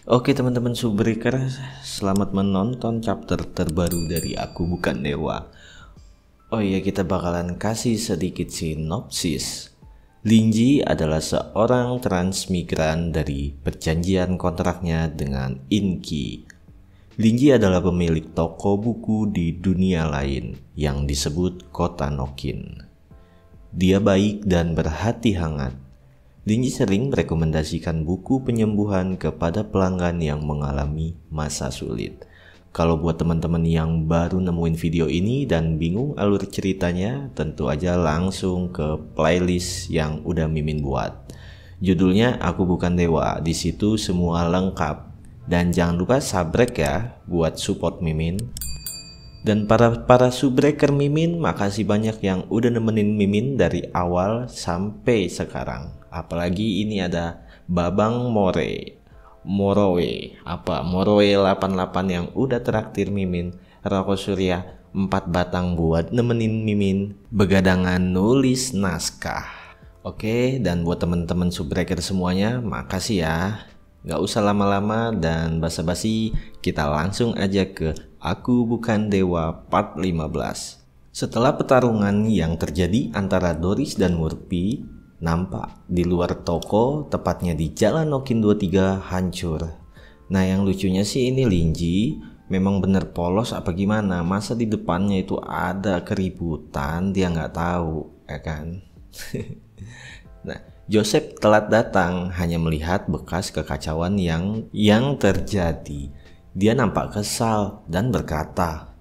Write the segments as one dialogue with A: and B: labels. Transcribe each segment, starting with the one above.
A: Oke teman-teman Subbreaker, selamat menonton chapter terbaru dari Aku Bukan Dewa. Oh iya, kita bakalan kasih sedikit sinopsis. Linji adalah seorang transmigran dari perjanjian kontraknya dengan Inki. Linji adalah pemilik toko buku di dunia lain yang disebut Kota Nokin. Dia baik dan berhati hangat. Linji sering merekomendasikan buku penyembuhan kepada pelanggan yang mengalami masa sulit. Kalau buat teman-teman yang baru nemuin video ini dan bingung alur ceritanya, tentu aja langsung ke playlist yang udah Mimin buat. Judulnya Aku Bukan Dewa, di situ semua lengkap. Dan jangan lupa subrek ya buat support Mimin. Dan para subbreaker Mimin, makasih banyak yang udah nemenin Mimin dari awal sampai sekarang. Apalagi ini ada Babang Morowe 88 yang udah traktir Mimin, Roko Surya 4 batang buat nemenin Mimin begadangan nulis naskah. Oke, dan buat temen-temen subbreaker semuanya, makasih ya. Gak usah lama-lama dan basa-basi, kita langsung aja ke Aku Bukan Dewa part 15. Setelah pertarungan yang terjadi antara Doris dan Murphy, nampak di luar toko, tepatnya di Jalan Nokin 23, hancur. Nah, yang lucunya sih ini Linji memang bener polos apa gimana, masa di depannya itu ada keributan dia nggak tahu, ya kan? Nah, Joseph telat datang, hanya melihat bekas kekacauan yang terjadi. Dia nampak kesal dan berkata,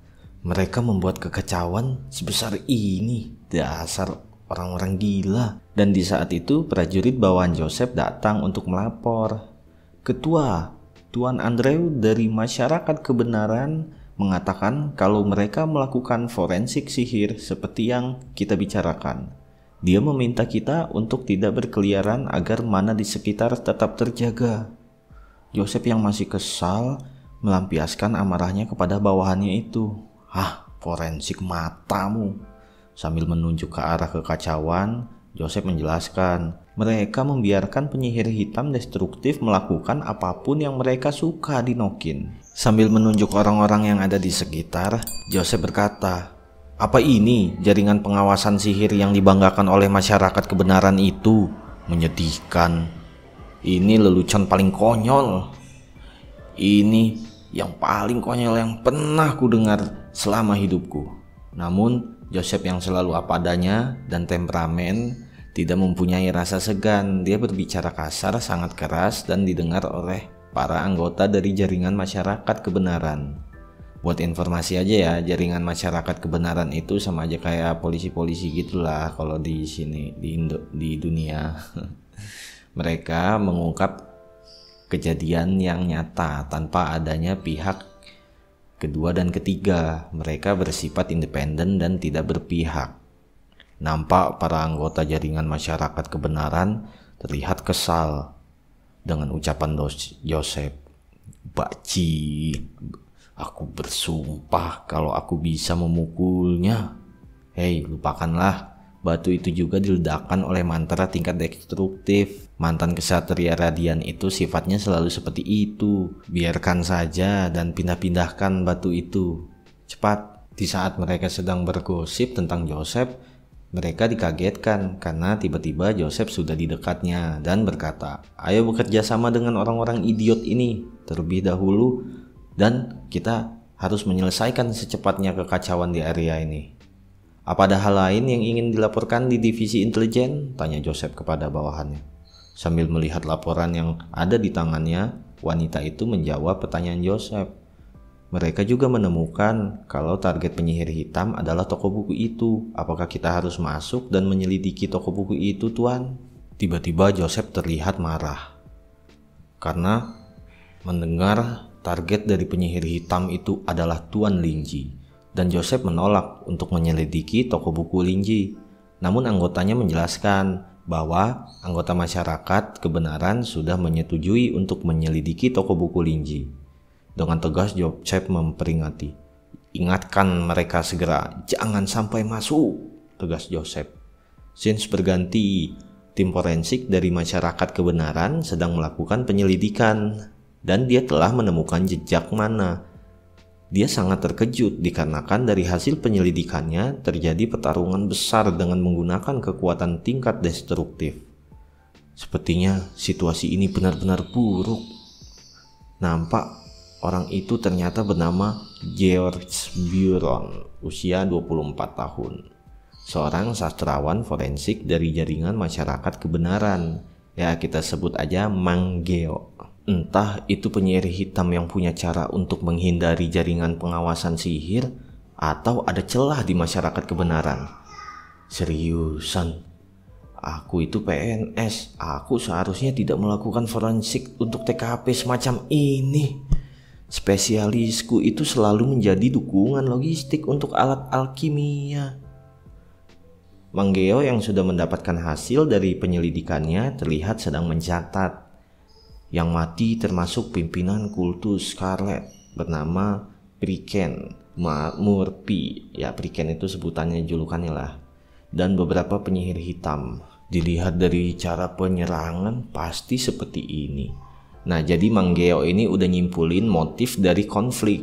A: "Mereka membuat kekacauan sebesar ini, dasar orang-orang gila." Dan di saat itu prajurit bawahan Joseph datang untuk melapor. Ketua, Tuan Andrew dari Masyarakat Kebenaran mengatakan kalau mereka melakukan forensik sihir seperti yang kita bicarakan. Dia meminta kita untuk tidak berkeliaran agar mana di sekitar tetap terjaga. Joseph yang masih kesal melampiaskan amarahnya kepada bawahannya itu. Forensik matamu. Sambil menunjuk ke arah kekacauan, Joseph menjelaskan, mereka membiarkan penyihir hitam destruktif melakukan apapun yang mereka suka di Nokin. Sambil menunjuk orang-orang yang ada di sekitar, Joseph berkata, "Apa ini jaringan pengawasan sihir yang dibanggakan oleh masyarakat kebenaran itu? Menyedihkan. Ini lelucon paling konyol. Ini yang paling konyol yang pernah ku dengar selama hidupku." Namun Joseph yang selalu apa adanya dan temperamen tidak mempunyai rasa segan. Dia berbicara kasar, sangat keras dan didengar oleh para anggota dari jaringan masyarakat kebenaran. Buat informasi aja ya, jaringan masyarakat kebenaran itu sama aja kayak polisi-polisi gitulah kalau di sini di dunia. Mereka mengungkap kejadian yang nyata tanpa adanya pihak kedua dan ketiga. Mereka bersifat independen dan tidak berpihak. Nampak para anggota jaringan masyarakat kebenaran terlihat kesal dengan ucapan Joseph. "Baci, aku bersumpah kalau aku bisa memukulnya." Hei, lupakanlah. Batu itu juga diledakkan oleh mantra tingkat destruktif. Mantan kesatria radian itu sifatnya selalu seperti itu. Biarkan saja dan pindah-pindahkan batu itu. Cepat. Di saat mereka sedang bergosip tentang Joseph, mereka dikagetkan karena tiba-tiba Joseph sudah di dekatnya dan berkata, "Ayo bekerja sama dengan orang-orang idiot ini terlebih dahulu dan kita harus menyelesaikan secepatnya kekacauan di area ini." "Apa ada hal lain yang ingin dilaporkan di divisi intelijen?" tanya Joseph kepada bawahannya. Sambil melihat laporan yang ada di tangannya, wanita itu menjawab pertanyaan Joseph. Mereka juga menemukan kalau target penyihir hitam adalah toko buku itu. "Apakah kita harus masuk dan menyelidiki toko buku itu, Tuan?" Tiba-tiba Joseph terlihat marah karena mendengar target dari penyihir hitam itu adalah Tuan Linji. Dan Joseph menolak untuk menyelidiki toko buku Linji. Namun anggotanya menjelaskan bahwa anggota masyarakat kebenaran sudah menyetujui untuk menyelidiki toko buku Linji. Dengan tegas Joseph memperingati, "Ingatkan mereka segera, jangan sampai masuk," tegas Joseph. Scene berganti, tim forensik dari masyarakat kebenaran sedang melakukan penyelidikan. dan dia telah menemukan jejak mana. Dia sangat terkejut dikarenakan dari hasil penyelidikannya terjadi pertarungan besar dengan menggunakan kekuatan tingkat destruktif. Sepertinya situasi ini benar-benar buruk. Nampak orang itu ternyata bernama George Buron, usia 24 tahun. Seorang sastrawan forensik dari jaringan masyarakat kebenaran. Ya, kita sebut aja Mang Geo. Entah itu penyihir hitam yang punya cara untuk menghindari jaringan pengawasan sihir, atau ada celah di masyarakat kebenaran. Seriusan, aku itu PNS. Aku seharusnya tidak melakukan forensik untuk TKP semacam ini. Spesialisku itu selalu menjadi dukungan logistik untuk alat alkimia. Mang Geo yang sudah mendapatkan hasil dari penyelidikannya terlihat sedang mencatat. Yang mati termasuk pimpinan kultus Scarlet bernama Priken Murphy. Ya, Priken itu sebutannya, julukannya lah. Dan beberapa penyihir hitam. Dilihat dari cara penyerangan pasti seperti ini. Nah, jadi Mang Geo ini udah nyimpulin motif dari konflik.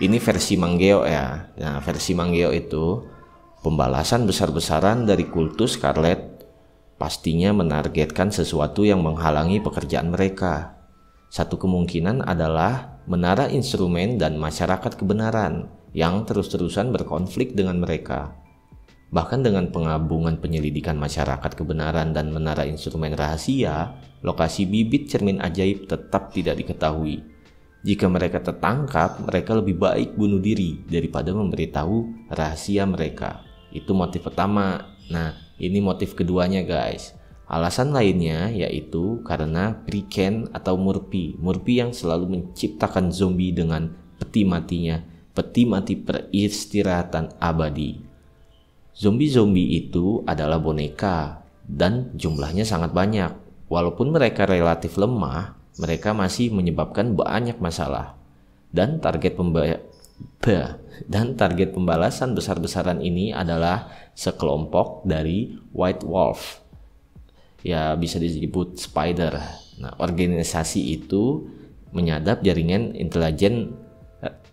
A: Ini versi Mang Geo ya. Nah, versi Mang Geo itu pembalasan besar-besaran dari kultus Scarlet pastinya menargetkan sesuatu yang menghalangi pekerjaan mereka. Satu kemungkinan adalah menara instrumen dan masyarakat kebenaran yang terus-terusan berkonflik dengan mereka. Bahkan dengan penggabungan penyelidikan masyarakat kebenaran dan menara instrumen rahasia, lokasi bibit cermin ajaib tetap tidak diketahui. Jika mereka tertangkap, mereka lebih baik bunuh diri daripada memberitahu rahasia mereka. Itu motif pertama. Nah, ini motif keduanya guys. Alasan lainnya yaitu karena Priken atau Murphy yang selalu menciptakan zombie dengan peti matinya, peti mati peristirahatan abadi. Zombie-zombie itu adalah boneka dan jumlahnya sangat banyak. Walaupun mereka relatif lemah, mereka masih menyebabkan banyak masalah. Dan target pembalasan besar-besaran ini adalah sekelompok dari White Wolf. Ya, bisa disebut Spider. Nah, organisasi itu menyadap jaringan intelijen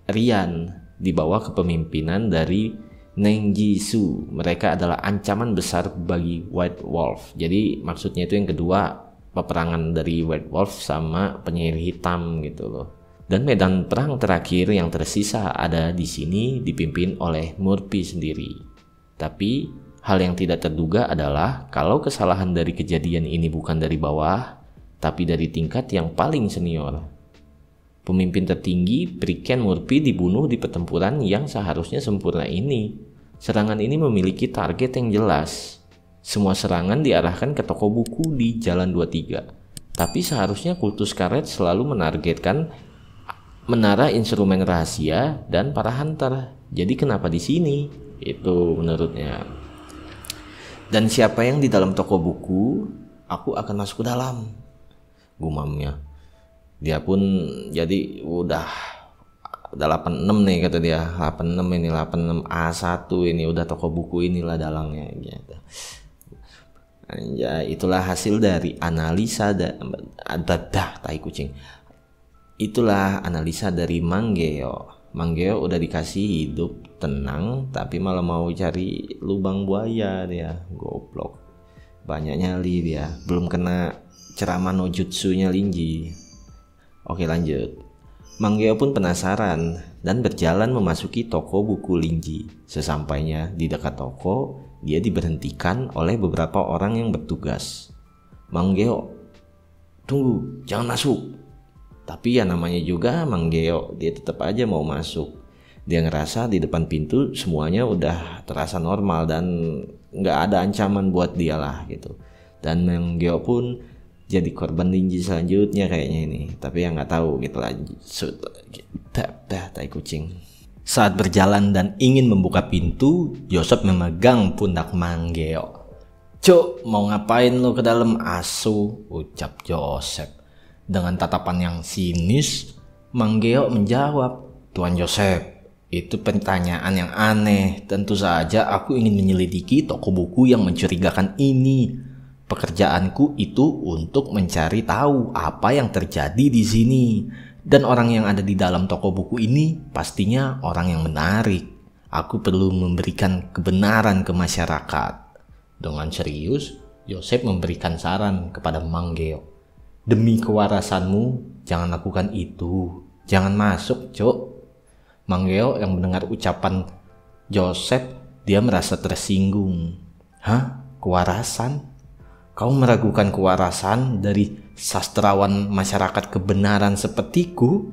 A: Rian di bawah kepemimpinan dari Neng Jisoo. Mereka adalah ancaman besar bagi White Wolf. Jadi maksudnya itu yang kedua, peperangan dari White Wolf sama penyihir hitam gitu loh. Dan medan perang terakhir yang tersisa ada di sini dipimpin oleh Murphy sendiri. Tapi hal yang tidak terduga adalah kalau kesalahan dari kejadian ini bukan dari bawah, tapi dari tingkat yang paling senior. Pemimpin tertinggi Priken Murphy dibunuh di pertempuran yang seharusnya sempurna ini. Serangan ini memiliki target yang jelas. Semua serangan diarahkan ke toko buku di Jalan 23. Tapi seharusnya kultus karet selalu menargetkan menara instrumen rahasia dan para hunter. Jadi kenapa di sini? Itu menurutnya. Dan siapa yang di dalam toko buku, aku akan masuk ke dalam, gumamnya. Dia pun jadi udah 86 nih kata dia. 86 ini 86A1 ini udah toko buku inilah dalangnya gitu. Ya, itulah hasil dari analisa tai kucing. Itulah analisa dari Mang Geo. Mang Geo udah dikasih hidup tenang tapi malah mau cari lubang buaya dia. Goblok. Banyak nyali dia. Belum kena ceramah no jutsunya Linji. Oke, lanjut. Mang Geo pun penasaran dan berjalan memasuki toko buku Linji. Sesampainya di dekat toko, dia diberhentikan oleh beberapa orang yang bertugas. Mang Geo, tunggu, jangan masuk. Tapi ya namanya juga Mang Geo, dia tetap aja mau masuk. Dia ngerasa di depan pintu semuanya udah terasa normal dan nggak ada ancaman buat dia lah gitu. Dan Mang Geo pun jadi korban Linji selanjutnya kayaknya ini. Tapi ya nggak tahu gitu lanjut. Tai kucing. Saat berjalan dan ingin membuka pintu, Joseph memegang pundak Mang Geo. "Cuk, mau ngapain lo ke dalam asu?" ucap Joseph. Dengan tatapan yang sinis, Mang Geo menjawab, "Tuan Joseph, itu pertanyaan yang aneh. Tentu saja aku ingin menyelidiki toko buku yang mencurigakan ini. Pekerjaanku itu untuk mencari tahu apa yang terjadi di sini. Dan orang yang ada di dalam toko buku ini pastinya orang yang menarik. Aku perlu memberikan kebenaran ke masyarakat. Dengan serius, Joseph memberikan saran kepada Mang Geo. Demi kewarasanmu, jangan lakukan itu. Jangan masuk, Cok. Mang Geo yang mendengar ucapan Joseph, dia merasa tersinggung. Hah? Kewarasan? Kau meragukan kewarasan dari sastrawan masyarakat kebenaran sepertiku?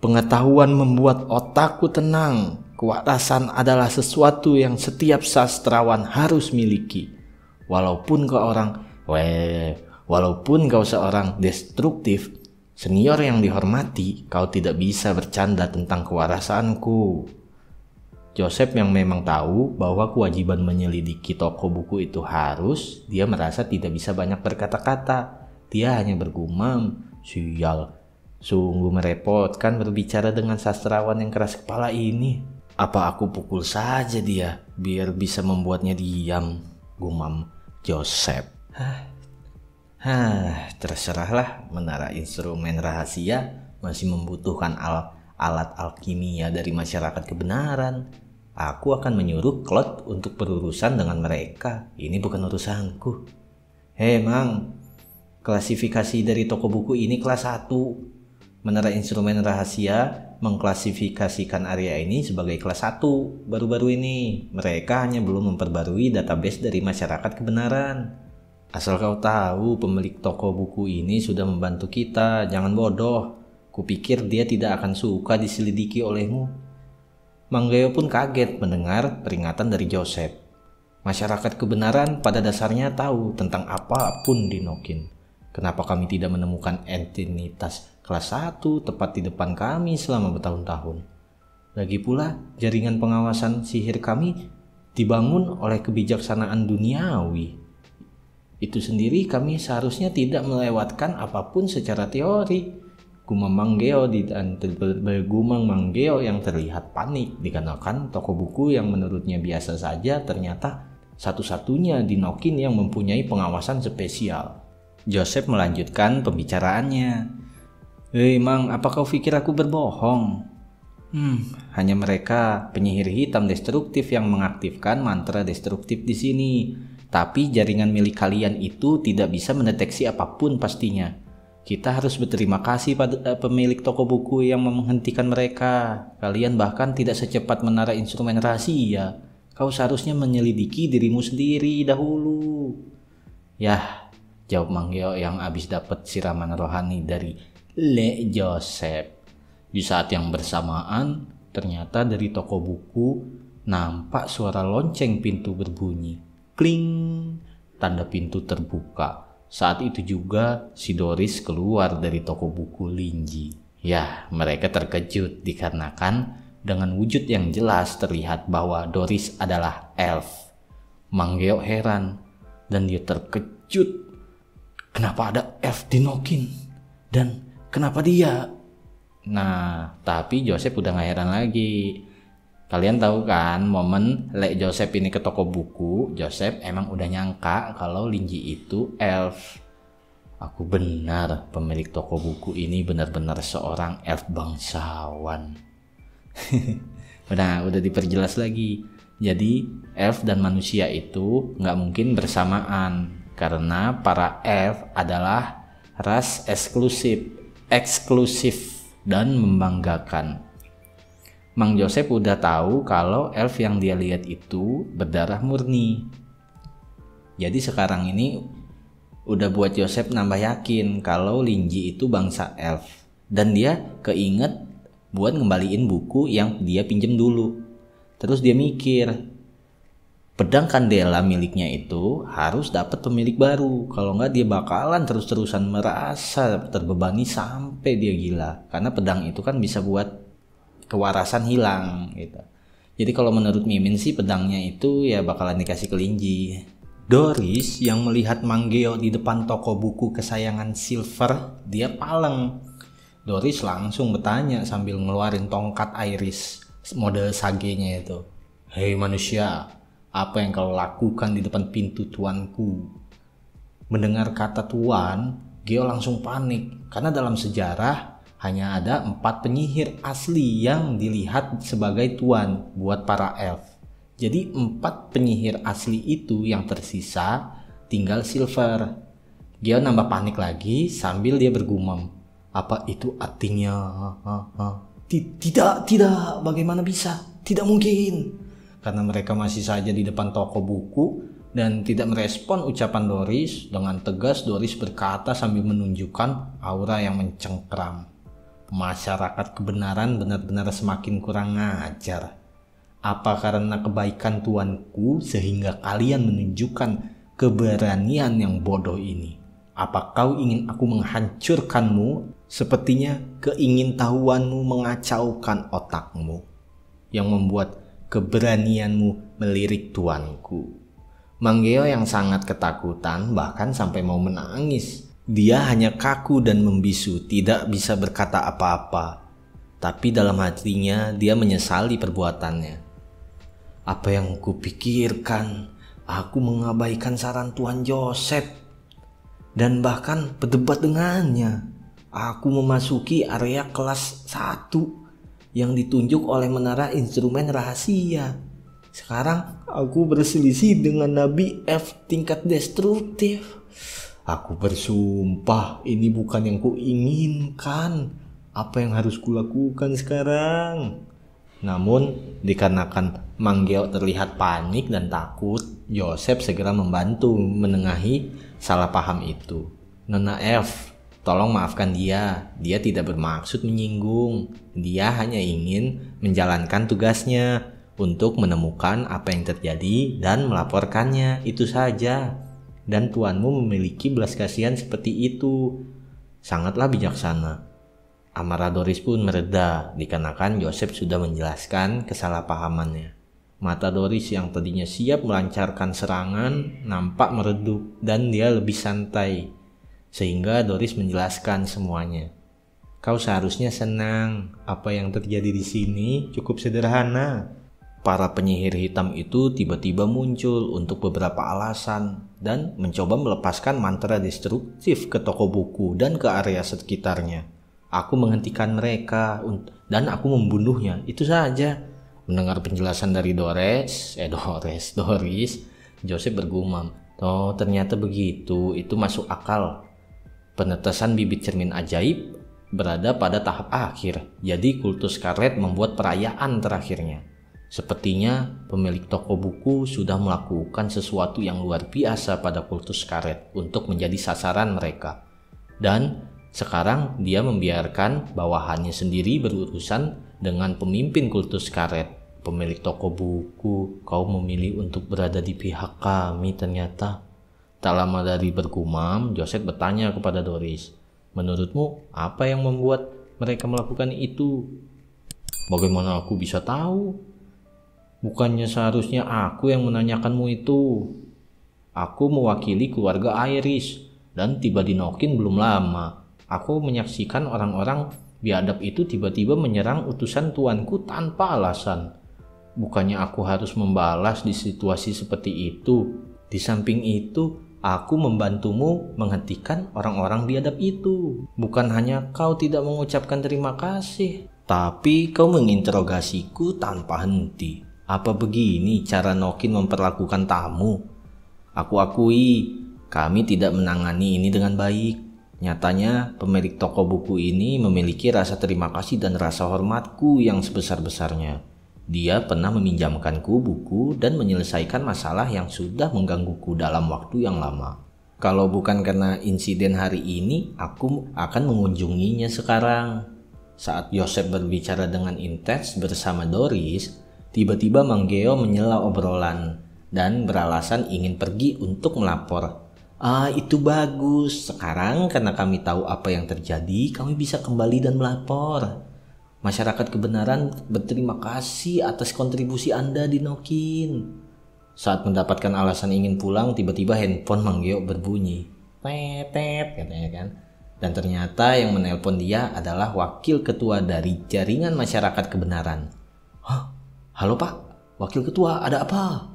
A: Pengetahuan membuat otakku tenang. Kewarasan adalah sesuatu yang setiap sastrawan harus miliki. Walaupun kau seorang destruktif, senior yang dihormati, kau tidak bisa bercanda tentang kewarasanku. Joseph yang memang tahu bahwa kewajiban menyelidiki toko buku itu dia merasa tidak bisa banyak berkata-kata. Dia hanya bergumam, sial, sungguh merepotkan berbicara dengan sastrawan yang keras kepala ini. Apa aku pukul saja dia, biar bisa membuatnya diam, gumam Joseph. Terserahlah, menara instrumen rahasia masih membutuhkan alat alkimia dari masyarakat kebenaran. Aku akan menyuruh Claude untuk berurusan dengan mereka. Ini bukan urusanku. Hei Mang, klasifikasi dari toko buku ini kelas 1. Menara instrumen rahasia mengklasifikasikan area ini sebagai kelas 1 baru-baru ini. Mereka hanya belum memperbarui database dari masyarakat kebenaran. Asal kau tahu, pemilik toko buku ini sudah membantu kita. Jangan bodoh. Kupikir dia tidak akan suka diselidiki olehmu. Mang Geo pun kaget mendengar peringatan dari Joseph. Masyarakat kebenaran pada dasarnya tahu tentang apapun di Nokin. Kenapa kami tidak menemukan entitas kelas 1 tepat di depan kami selama bertahun-tahun? Lagi pula, jaringan pengawasan sihir kami dibangun oleh kebijaksanaan duniawi. Itu sendiri kami seharusnya tidak melewatkan apapun secara teori. Gumam Mang Geo Mang Geo yang terlihat panik dikarenakan toko buku yang menurutnya biasa saja ternyata satu-satunya di Nokin yang mempunyai pengawasan spesial. Joseph melanjutkan pembicaraannya. Hei Mang, apa kau pikir aku berbohong? Hanya mereka penyihir hitam destruktif yang mengaktifkan mantra destruktif di sini. Tapi jaringan milik kalian itu tidak bisa mendeteksi apapun pastinya. Kita harus berterima kasih pada pemilik toko buku yang menghentikan mereka. Kalian bahkan tidak secepat menara instrumen rahasia. Kau seharusnya menyelidiki dirimu sendiri dahulu. Yah, jawab Mang Geo yang habis dapat siraman rohani dari Le Joseph. Di saat yang bersamaan, ternyata dari toko buku nampak suara lonceng pintu berbunyi. Kling, tanda pintu terbuka. Saat itu juga si Doris keluar dari toko buku Linji. Ya, mereka terkejut dikarenakan dengan wujud yang jelas terlihat bahwa Doris adalah elf. Mang Geo heran dan dia terkejut. Kenapa ada elf di Nokin? Dan kenapa dia? Nah, tapi Joseph udah gak heran lagi. Kalian tahu kan momen Le Joseph ini ke toko buku, Joseph emang udah nyangka kalau Linji itu elf. Aku benar, pemilik toko buku ini benar-benar seorang elf bangsawan. udah diperjelas lagi. Jadi elf dan manusia itu nggak mungkin bersamaan karena para elf adalah ras eksklusif dan membanggakan. Mang Joseph udah tahu kalau elf yang dia lihat itu berdarah murni. Jadi sekarang ini udah buat Joseph nambah yakin kalau Linji itu bangsa elf. Dan dia keinget buat ngembaliin buku yang dia pinjem dulu. Terus dia mikir, pedang kandela miliknya itu harus dapat pemilik baru. Kalau nggak dia bakalan terus-terusan merasa terbebani sampai dia gila. Karena pedang itu kan bisa buat kewarasan hilang gitu. Jadi kalau menurut Mimin sih pedangnya itu ya bakalan dikasih ke Linji. Doris yang melihat Mang Geo di depan toko buku kesayangan Silver, dia paleng. Doris langsung bertanya sambil ngeluarin tongkat iris model sagenya itu. Hei manusia, apa yang kau lakukan di depan pintu tuanku? Mendengar kata tuan, Geo langsung panik karena dalam sejarah hanya ada 4 penyihir asli yang dilihat sebagai tuan buat para elf. Jadi 4 penyihir asli itu yang tersisa tinggal Silver. Geo nambah panik lagi sambil dia bergumam. Apa itu artinya? Tidak, bagaimana bisa? Tidak mungkin. Karena mereka masih saja di depan toko buku dan tidak merespon ucapan Doris. Dengan tegas Doris berkata sambil menunjukkan aura yang mencengkram. Masyarakat kebenaran benar-benar semakin kurang ajar. Apa karena kebaikan tuanku sehingga kalian menunjukkan keberanian yang bodoh ini? Apa kau ingin aku menghancurkanmu? Sepertinya keingintahuanmu mengacaukan otakmu yang membuat keberanianmu melirik tuanku. Manggeo yang sangat ketakutan bahkan sampai mau menangis. Dia hanya kaku dan membisu, tidak bisa berkata apa-apa. Tapi dalam hatinya dia menyesali perbuatannya. Apa yang kupikirkan? Aku mengabaikan saran Tuan Joseph dan bahkan berdebat dengannya. Aku memasuki area kelas 1 yang ditunjuk oleh menara instrumen rahasia. Sekarang aku berselisih dengan Nabi F tingkat destruktif. Aku bersumpah ini bukan yang kuinginkan. Apa yang harus kulakukan sekarang? Namun dikarenakan Manggeo terlihat panik dan takut, Joseph segera membantu menengahi salah paham itu. Nona F, tolong maafkan dia. Dia tidak bermaksud menyinggung. Dia hanya ingin menjalankan tugasnya untuk menemukan apa yang terjadi dan melaporkannya. Itu saja. Dan tuanmu memiliki belas kasihan seperti itu. Sangatlah bijaksana. Amarah Doris pun mereda dikarenakan Joseph sudah menjelaskan kesalahpahamannya. Mata Doris yang tadinya siap melancarkan serangan nampak meredup dan dia lebih santai. Sehingga Doris menjelaskan semuanya. Kau seharusnya senang. Apa yang terjadi di sini cukup sederhana. Para penyihir hitam itu tiba-tiba muncul untuk beberapa alasan dan mencoba melepaskan mantra destruktif ke toko buku dan ke area sekitarnya. Aku menghentikan mereka dan aku membunuhnya. Itu saja. Mendengar penjelasan dari Doris, Joseph bergumam. Oh, ternyata begitu. Itu masuk akal. Penetesan bibit cermin ajaib berada pada tahap akhir. Jadi kultus Scarlet membuat perayaan terakhirnya. Sepertinya pemilik toko buku sudah melakukan sesuatu yang luar biasa pada kultus Scarlet untuk menjadi sasaran mereka. Dan sekarang dia membiarkan bawahannya sendiri berurusan dengan pemimpin kultus Scarlet. Pemilik toko buku, kau memilih untuk berada di pihak kami ternyata. Tak lama dari bergumam, Joseph bertanya kepada Doris. Menurutmu apa yang membuat mereka melakukan itu? Bagaimana aku bisa tahu? Bukannya seharusnya aku yang menanyakanmu itu. Aku mewakili keluarga Iris dan tiba di Nokin belum lama. Aku menyaksikan orang-orang biadab itu tiba-tiba menyerang utusan tuanku tanpa alasan. Bukannya aku harus membalas di situasi seperti itu. Di samping itu, aku membantumu menghentikan orang-orang biadab itu. Bukan hanya kau tidak mengucapkan terima kasih, tapi kau menginterogasiku tanpa henti. Apa begini cara Nokin memperlakukan tamu? Aku akui, kami tidak menangani ini dengan baik. Nyatanya, pemilik toko buku ini memiliki rasa terima kasih dan rasa hormatku yang sebesar-besarnya. Dia pernah meminjamkanku buku dan menyelesaikan masalah yang sudah menggangguku dalam waktu yang lama. Kalau bukan karena insiden hari ini, aku akan mengunjunginya sekarang. Saat Joseph berbicara dengan intens bersama Doris, tiba-tiba Manggeo menyela obrolan dan beralasan ingin pergi untuk melapor. Itu bagus. Sekarang karena kami tahu apa yang terjadi, kami bisa kembali dan melapor. Masyarakat kebenaran berterima kasih atas kontribusi Anda di Nokin. Saat mendapatkan alasan ingin pulang, tiba-tiba handphone Manggeo berbunyi. Tet, katanya kan. Dan ternyata yang menelpon dia adalah wakil ketua dari Jaringan Masyarakat Kebenaran. Hah? Halo Pak, wakil ketua, ada apa?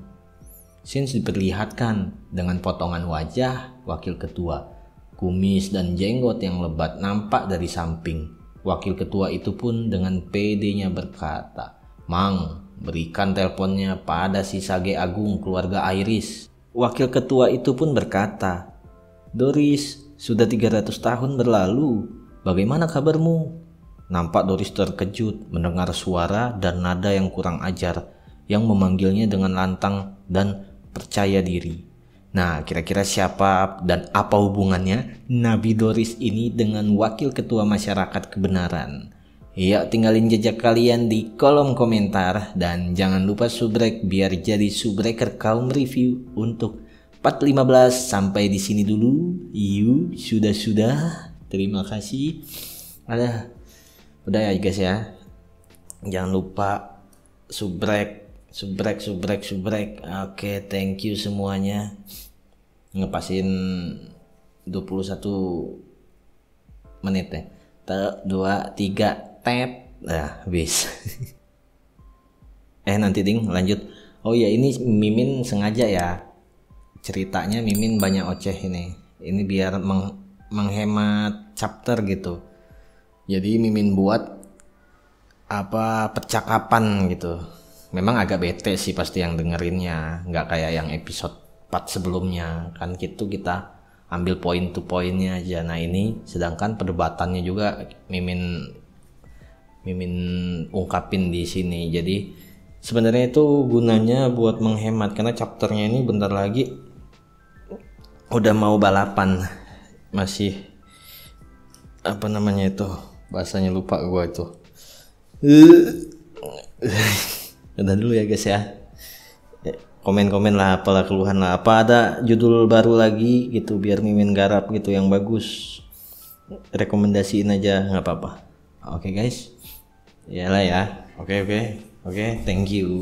A: Sins diperlihatkan dengan potongan wajah wakil ketua. Kumis dan jenggot yang lebat nampak dari samping. Wakil ketua itu pun dengan pedenya berkata, "Mang, berikan teleponnya pada si Sage Agung keluarga Iris." Wakil ketua itu pun berkata, "Doris, sudah 300 tahun berlalu. Bagaimana kabarmu?" Nampak Doris terkejut mendengar suara dan nada yang kurang ajar yang memanggilnya dengan lantang dan percaya diri. Nah, kira-kira siapa dan apa hubungannya Nabi Doris ini dengan wakil ketua masyarakat kebenaran? Ya, tinggalin jejak kalian di kolom komentar dan jangan lupa subrek biar jadi subreker kaum review untuk part 15. Sampai di sini dulu. Yuk, sudah. Terima kasih. Udah ya guys ya. Jangan lupa subrek. Oke, thank you semuanya. Ngepasin 21 menit ya. 2, 3, tap. Nah, habis. Nanti ding lanjut. Oh ya, ini Mimin sengaja ya. Ceritanya Mimin banyak oceh ini. Ini biar menghemat chapter gitu. Jadi Mimin buat percakapan gitu. Memang agak bete sih pasti yang dengerinnya, nggak kayak yang episode 4 sebelumnya. Kan gitu kita ambil poin to poinnya aja. Nah ini sedangkan perdebatannya juga Mimin ungkapin di sini. Jadi sebenarnya itu gunanya buat menghemat karena chapternya ini bentar lagi udah mau balapan. Masih bahasanya lupa gua itu. Udah dulu ya guys ya. Komen-komen lah, apalah keluhan lah. Apa ada judul baru lagi gitu biar Mimin garap gitu yang bagus. Rekomendasiin aja nggak apa-apa. Oke guys. Iyalah ya. Oke, thank you.